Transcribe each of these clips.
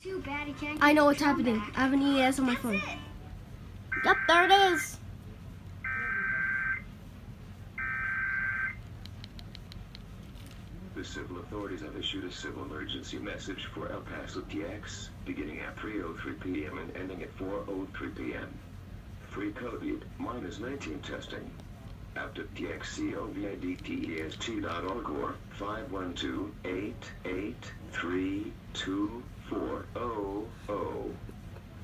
Too bad he can't. I know what's happening. I have an EAS on my phone. Yep, there it is. The civil authorities have issued a civil emergency message for El Paso TX, beginning at 3:03 p.m. and ending at 4:03 p.m. Free COVID-19 testing. Active TXCOVIDTEST.org or 512-883-2400.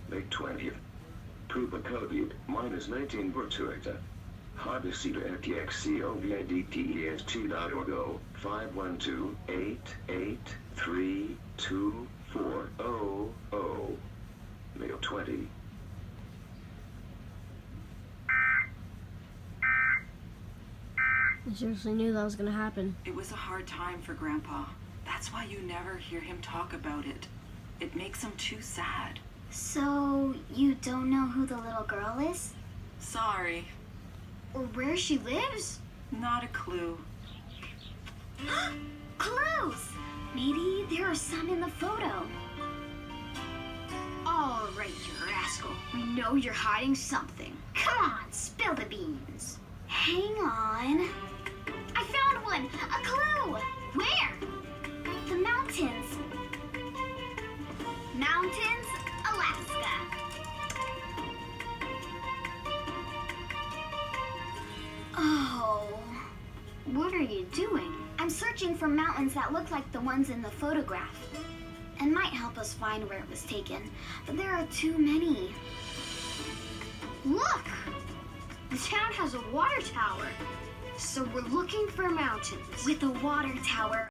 May 20th. Prove a COVID-19 gratuita. Habisita at TXCOVIDTEST.org o 512-883-2400. May 20. I seriously knew that was gonna happen. It was a hard time for Grandpa. That's why you never hear him talk about it. It makes him too sad. So, you don't know who the little girl is? Sorry. Or where she lives? Not a clue. Clues! Maybe there are some in the photo. All right, you rascal. We know you're hiding something. Come on, spill the beans. Hang on. I found one! A clue! Where? The mountains. Mountains, Alaska. Oh, what are you doing? I'm searching for mountains that look like the ones in the photograph. And might help us find where it was taken, but there are too many. Look! The town has a water tower. So we're looking for mountains with a water tower